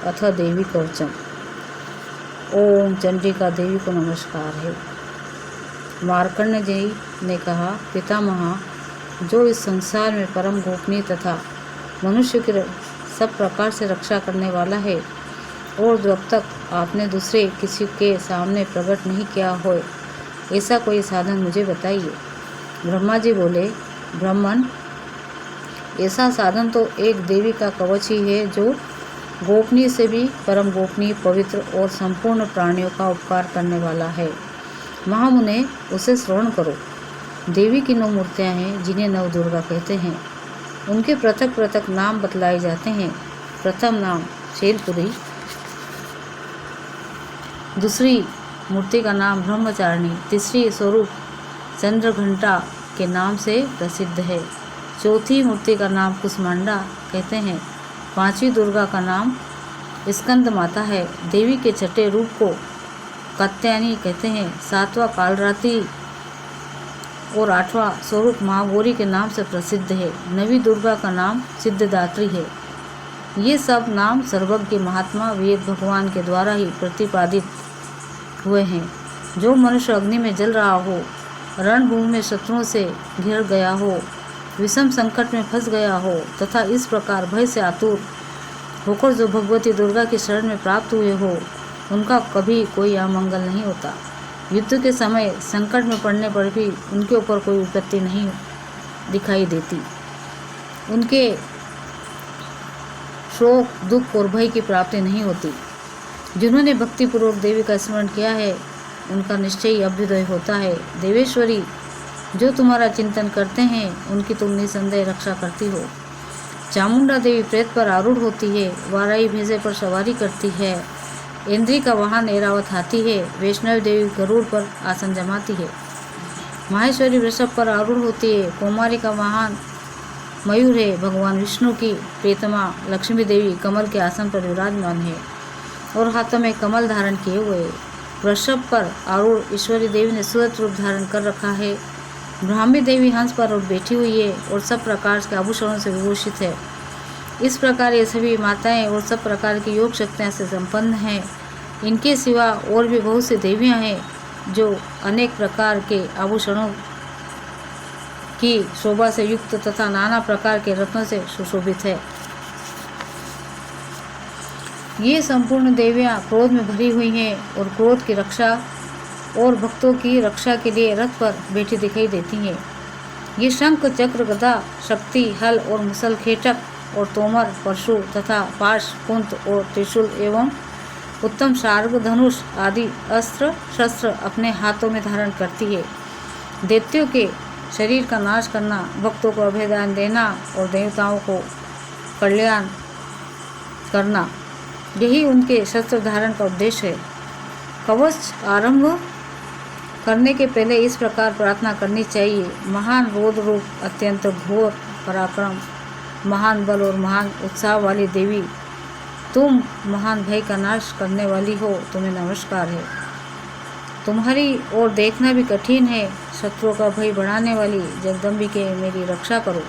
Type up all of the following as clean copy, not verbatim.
अथ देवी कवचम। ओम चंडिका देवी को नमस्कार है। मार्कंड जी ने कहा, पितामह, जो इस संसार में परम गोपनीय तथा मनुष्य की सब प्रकार से रक्षा करने वाला है और जब तक आपने दूसरे किसी के सामने प्रकट नहीं किया हो, ऐसा कोई साधन मुझे बताइए। ब्रह्मा जी बोले, ब्राह्मण, ऐसा साधन तो एक देवी का कवच ही है जो गोपनीय से भी परम गोपनीय, पवित्र और संपूर्ण प्राणियों का उपकार करने वाला है। महामुने, उसे श्रवण करो। देवी की 9 मूर्तियां हैं जिन्हें नव दुर्गा कहते हैं। उनके पृथक पृथक नाम बतलाए जाते हैं। प्रथम नाम शैलपुरी, दूसरी मूर्ति का नाम ब्रह्मचारिणी, तीसरी स्वरूप चंद्रघंटा के नाम से प्रसिद्ध है, चौथी मूर्ति का नाम कुसमांडा कहते हैं, 5वीं दुर्गा का नाम स्कंद माता है, देवी के छठे रूप को कात्यायनी कहते हैं, 7वां कालरात्रि और 8वां स्वरूप महागौरी के नाम से प्रसिद्ध है, 9वीं दुर्गा का नाम सिद्धदात्री है। ये सब नाम सर्वज्ञ महात्मा वेद भगवान के द्वारा ही प्रतिपादित हुए हैं। जो मनुष्य अग्नि में जल रहा हो, रणभूमि में शत्रुओं से घिर गया हो, विषम संकट में फंस गया हो तथा इस प्रकार भय से आतुर होकर जो भगवती दुर्गा की शरण में प्राप्त हुए हो, उनका कभी कोई अमंगल नहीं होता। युद्ध के समय संकट में पड़ने पर भी उनके ऊपर कोई विपत्ति नहीं दिखाई देती। उनके शोक, दुख और भय की प्राप्ति नहीं होती। जिन्होंने भक्तिपूर्वक देवी का स्मरण किया है, उनका निश्चय ही अभ्युदय होता है। देवेश्वरी, जो तुम्हारा चिंतन करते हैं, उनकी तुम निसंदेह रक्षा करती हो। चामुंडा देवी प्रेत पर आरूढ़ होती है, वाराई भैंसे पर सवारी करती है, इंद्री का वाहन ऐरावत हाथी है, वैष्णव देवी गरुड़ पर आसन जमाती है, माहेश्वरी वृषभ पर आरूढ़ होती है, कौमारी का वाहन मयूर है, भगवान विष्णु की प्रियतमा लक्ष्मी देवी कमल के आसन पर विराजमान है और हाथों में कमल धारण किए हुए। वृषभ पर आरूढ़ ईश्वरी देवी ने सूरत रूप धारण कर रखा है। ब्राह्मी देवी हंस पर बैठी हुई है और सब प्रकार के आभूषणों से विभूषित है। इस प्रकार ये सभी माताएं और सब प्रकार की योग शक्तियां से संपन्न हैं। इनके सिवा और भी बहुत सी देवियां हैं जो अनेक प्रकार के आभूषणों की शोभा से युक्त तथा नाना प्रकार के रत्नों से सुशोभित है। ये संपूर्ण देवियां क्रोध में भरी हुई हैं और क्रोध की रक्षा और भक्तों की रक्षा के लिए रथ पर बैठी दिखाई देती हैं। ये शंख, चक्र, गदा, शक्ति, हल और मुसल, खेटक और तोमर, परशु तथा पाश, कुंत और त्रिशूल एवं उत्तम शार्ग, धनुष आदि अस्त्र शस्त्र अपने हाथों में धारण करती है। दैत्यों के शरीर का नाश करना, भक्तों को अभयदान देना और देवताओं को कल्याण करना, यही उनके शस्त्र धारण का उद्देश्य है। कवच आरंभ करने के पहले इस प्रकार प्रार्थना करनी चाहिए। महान रौद्र रूप, अत्यंत घोर पराक्रम, महान बल और महान उत्साह वाली देवी, तुम महान भय का नाश करने वाली हो, तुम्हें नमस्कार है। तुम्हारी ओर देखना भी कठिन है। शत्रुओं का भय बढ़ाने वाली जगदम्बिके, मेरी रक्षा करो।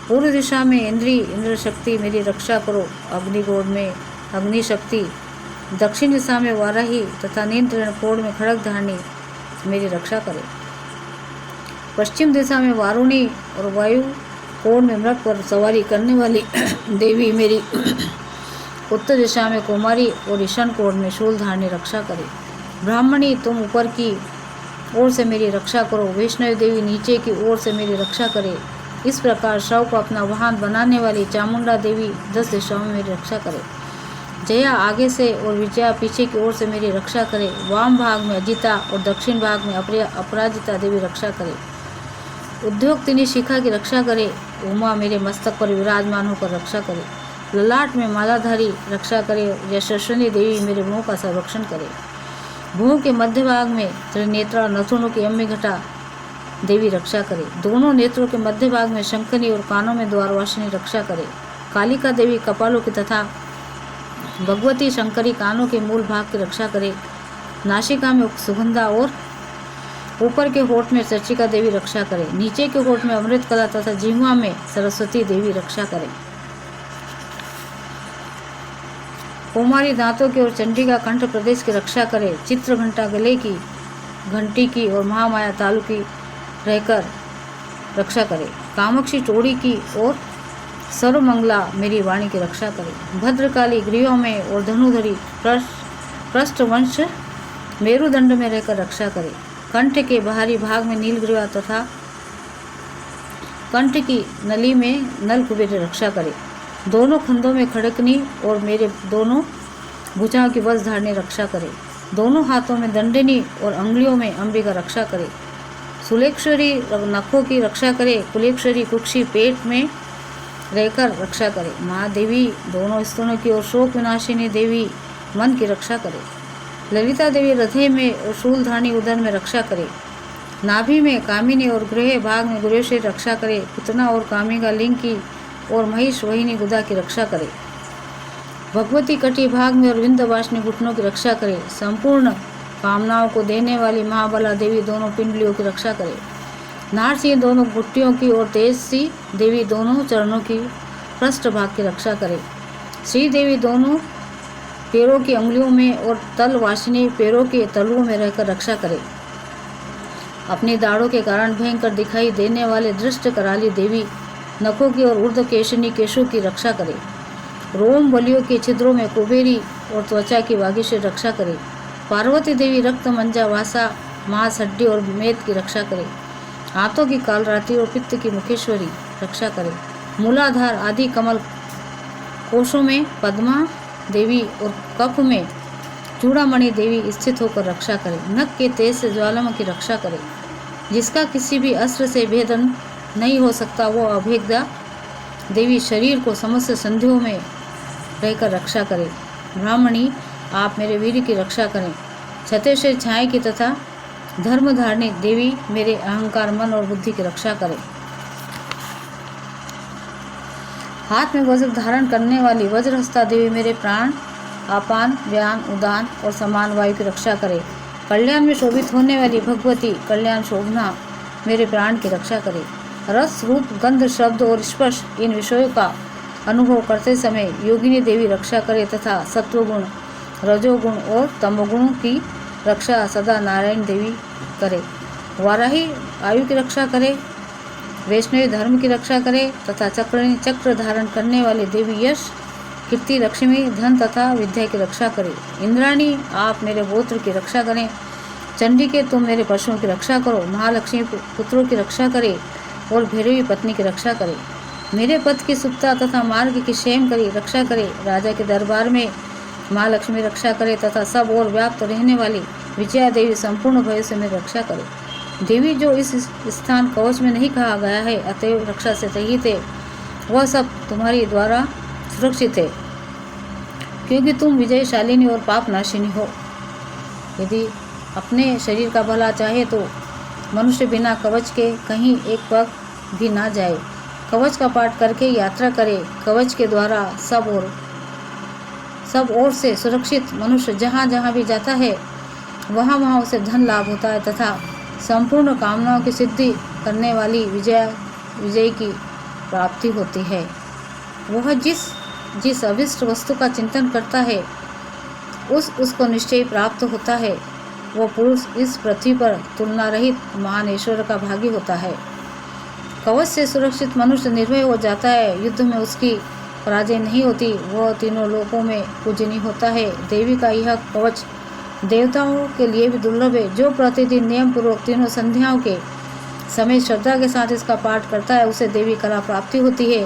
पूर्व दिशा में इंद्र शक्ति, मेरी रक्षा करो। अग्निगोड़ में अग्नि शक्ति, दक्षिण दिशा में वाराही तथा नीलतृण कोण में खड़गधारणी, मेरी रक्षा करे। पश्चिम दिशा में वारुणी और वायु कोण में मृग पर सवारी करने वाली देवी, मेरी उत्तर दिशा में कुमारी और ईशान कोण में शूलधारणी रक्षा करे। ब्राह्मणी, तुम ऊपर की ओर से मेरी रक्षा करो। वैष्णव देवी नीचे की ओर से मेरी रक्षा करे। इस प्रकार शव को अपना वाहन बनाने वाली चामुंडा देवी 10 दिशाओं में मेरी रक्षा करे। जया आगे से और विजया पीछे की ओर से मेरी रक्षा करे। वाम भाग में अजिता और दक्षिण भाग में अपराजिता देवी रक्षा करे। उद्योगतिनी शिखा की रक्षा करे। उमा मेरे मस्तक पर विराजमान होकर रक्षा करे। ललाट में मालाधारी रक्षा करे। यशस्विनी देवी मेरे मुंह का संरक्षण करे। भूमि के मध्य भाग में त्रिनेत्रा नथुनों की अम्मी घटा देवी रक्षा करे। दोनों नेत्रों के मध्य भाग में शंखनी और कानों में द्वारवासिनी रक्षा करे। कालिका देवी कपालों की तथा भगवती शंकरी कानों के मूल भाग की रक्षा करे। नासिका में सुगंधा और ऊपर के होठ में चर्चिका देवी रक्षा करे। नीचे के होठ में अमृत कला तथा जिह्वा में सरस्वती देवी रक्षा करे। कुमारी दांतों की और चंडिका कंठ प्रदेश की रक्षा करे। चित्र घंटा गले की घंटी की और महामाया तालु की रहकर रक्षा करे। कामाक्षी चोड़ी की और सर्वमंगला मेरी वाणी की रक्षा करे। भद्रकाली ग्रीवों में और धनुधरी पृष्ठवंश मेरुदंड में रहकर रक्षा करे। कंठ के बाहरी भाग में नीलग्रीवा तथा कंठ की नली में नल कुबेर रक्षा करे। दोनों खंडों में खड़कनी और मेरे दोनों भुजाओं की वज्रधारणी रक्षा करे। दोनों हाथों में दंडिनी और अंगुलियों में अंबिका रक्षा करे। सुलेक्षरी नखों की रक्षा करे। कुलेक्षरी कुक्षी पेट में रहकर रक्षा करे। महादेवी दोनों स्तनों की और शोक विनाशिनी देवी मन की रक्षा करे। ललिता देवी हृदय में और शूलधानी उदर में रक्षा करे। नाभि में कामिनी और गृह भाग में गुरेश्वरी रक्षा करे। पुतना और कामिका लिंग की और महिष वहिनी गुदा की रक्षा करे। भगवती कटी भाग में और विंध्यवासिनी घुटनों की रक्षा करे। संपूर्ण कामनाओं को देने वाली महाबला देवी दोनों पिंडलियों की रक्षा करे। नारसिंह दोनों घुट्टियों की और तेजसी देवी दोनों चरणों की पृष्ठ भाग की रक्षा करे। श्री देवी दोनों पैरों की अंगुलियों में और तलवासिनी पैरों के तलुओं में रहकर रक्षा करे। अपनी दाढ़ों के कारण भयंकर दिखाई देने वाले दृष्ट कराली देवी नखों की और ऊर्ध्व केशनी केशों की रक्षा करे। रोम बलियों के छिद्रों में कुबेरी और त्वचा की वागी से रक्षा करे। पार्वती देवी रक्त मंजा वासा मांस हड्डी और मेद की रक्षा करे। हाथों की कालरात्रि और पित्त की मुखेश्वरी रक्षा करे। मूलाधार आदि कमल कोशों में पद्मा देवी और कफ में चूड़ामणि देवी स्थित होकर रक्षा करे। नख के तेज से ज्वालामुखी की रक्षा करे। जिसका किसी भी अस्त्र से भेदन नहीं हो सकता वो अभेद्या देवी शरीर को समस्त संधियों में रहकर रक्षा करे। ब्राह्मणी आप मेरे वीर की रक्षा करें। छते से छाए की तथा धर्मधारिणी देवी मेरे अहंकार मन और बुद्धि की रक्षा करें। हाथ में वज्र धारण करने वाली वज्रहस्ता देवी मेरे प्राण आपान व्यान उदान और समान वायु की रक्षा करे। कल्याण में शोभित होने वाली भगवती कल्याण शोभना मेरे प्राण की रक्षा करे। रस रूप गंध शब्द और स्पर्श इन विषयों का अनुभव करते समय योगिनी देवी रक्षा करे तथा सत्वगुण रजोगुण और तमोगुणों की रक्षा सदा नारायण देवी करे। वाराही आयु की रक्षा करे। वैष्णवी धर्म की रक्षा करे तथा चक्र धारण करने वाली देवी यश कीर्ति लक्ष्मी धन तथा विद्या की रक्षा करे। इंद्राणी आप मेरे गोत्र की रक्षा करें। चंडी के तुम मेरे पशुओं की रक्षा करो। महालक्ष्मी पुत्रों की रक्षा करे और भैरवी पत्नी की रक्षा करे। मेरे पथ की सुप्ता तथा मार्ग की क्षेम करी रक्षा करे। राजा के दरबार में माँ लक्ष्मी रक्षा करे तथा सब और व्याप्त रहने वाली विजया देवी संपूर्ण भय से मेरी रक्षा करे। देवी जो इस स्थान कवच में नहीं कहा गया है अतएव रक्षा से रहित है वह सब तुम्हारी द्वारा सुरक्षित है क्योंकि तुम विजयशालिनी और पाप नाशिनी हो। यदि अपने शरीर का भला चाहे तो मनुष्य बिना कवच के कहीं एक पग भी ना जाए। कवच का पाठ करके यात्रा करे। कवच के द्वारा सब ओर से सुरक्षित मनुष्य जहाँ जहाँ भी जाता है वहाँ वहाँ उसे धन लाभ होता है तथा संपूर्ण कामनाओं की सिद्धि करने वाली विजय की प्राप्ति होती है। वह जिस अभिष्ट वस्तु का चिंतन करता है उसको निश्चय प्राप्त होता है। वह पुरुष इस पृथ्वी पर तुलना रहित महान ईश्वर का भागी होता है। कवच से सुरक्षित मनुष्य निर्भय हो जाता है। युद्ध में उसकी पराजय नहीं होती। वह तीनों लोकों में पूजनीय होता है। देवी का यह कवच देवताओं के लिए भी दुर्लभ है। जो प्रतिदिन नियम पूर्वक तीनों संध्याओं के समय श्रद्धा के साथ इसका पाठ करता है उसे देवी कला प्राप्ति होती है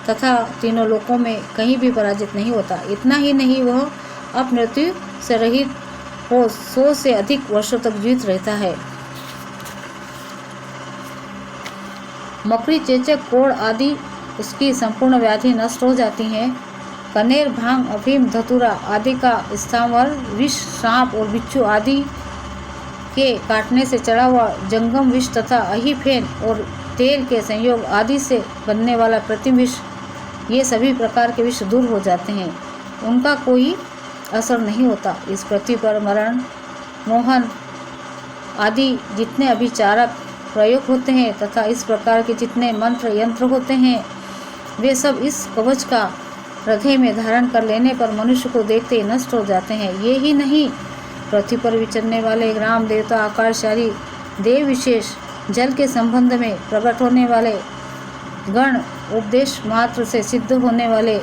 तथा तीनों लोकों में कहीं भी पराजित नहीं होता। इतना ही नहीं वह अपमृत्यु से रहित हो 100 से अधिक वर्षों तक जीवित रहता है। मकड़ी चेचक कोढ़ आदि उसकी संपूर्ण व्याधि नष्ट हो जाती हैं। कनेर भांग अफीम धतूरा आदि का स्थावर विष सांप और बिच्छू आदि के काटने से चढ़ा हुआ जंगम विष तथा अहिफेन और तेल के संयोग आदि से बनने वाला प्रतिम विष ये सभी प्रकार के विष दूर हो जाते हैं। उनका कोई असर नहीं होता। इस पृथ्वी पर मरण मोहन आदि जितने अभिचारक प्रयोग होते हैं तथा इस प्रकार के जितने मंत्र यंत्र होते हैं वे सब इस कवच का हृदय में धारण कर लेने पर मनुष्य को देखते ही नष्ट हो जाते हैं। ये ही नहीं, पृथ्वी पर विचरने वाले राम देवता, आकाशचारी देव विशेष, जल के संबंध में प्रकट होने वाले गण, उपदेश मात्र से सिद्ध होने वाले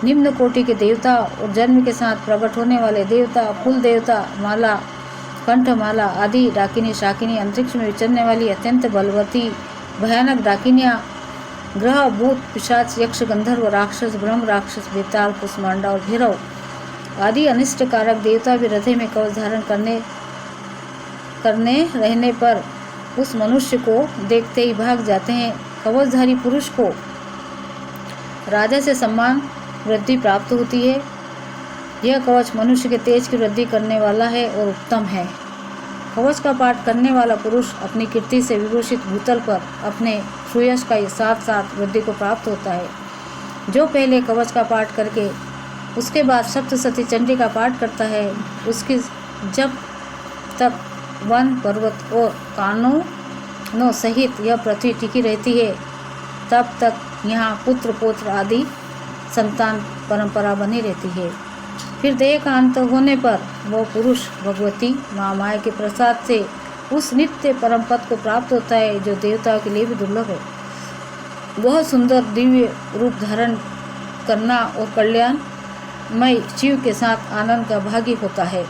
निम्न कोटि के देवता और जन्म के साथ प्रकट होने वाले देवता, कुल देवता, माला, कंठमाला आदि डाकिनी, शाकिनी, अंतरिक्ष में विचरने वाली अत्यंत बलवती भयानक डाकिनियाँ, ग्रह, भूत, पिशाच, यक्ष, गंधर्व, राक्षस, ब्रह्म राक्षस, बेताल, कुष्मांडा और भैरव आदि अनिष्ट कारक देवता भी हृदय में कवच धारण करने रहने पर उस मनुष्य को देखते ही भाग जाते हैं। कवचधारी पुरुष को राजा से सम्मान वृद्धि प्राप्त होती है। यह कवच मनुष्य के तेज की वृद्धि करने वाला है और उत्तम है। कवच का पाठ करने वाला पुरुष अपनी कीर्ति से विभूषित भूतल पर अपने सुयश का साथ साथ वृद्धि को प्राप्त होता है। जो पहले कवच का पाठ करके उसके बाद सप्तशती चंडी का पाठ करता है, उसकी जब तक वन, पर्वत और कानों सहित यह पृथ्वी टिकी रहती है, तब तक यहाँ पुत्र पौत्र आदि संतान परंपरा बनी रहती है। फिर देह का अंत होने पर वह पुरुष भगवती महामाया के प्रसाद से उस नित्य परम पद को प्राप्त होता है जो देवताओं के लिए भी दुर्लभ है। वह सुंदर दिव्य रूप धारण करना और कल्याणमय शिव के साथ आनंद का भागी होता है।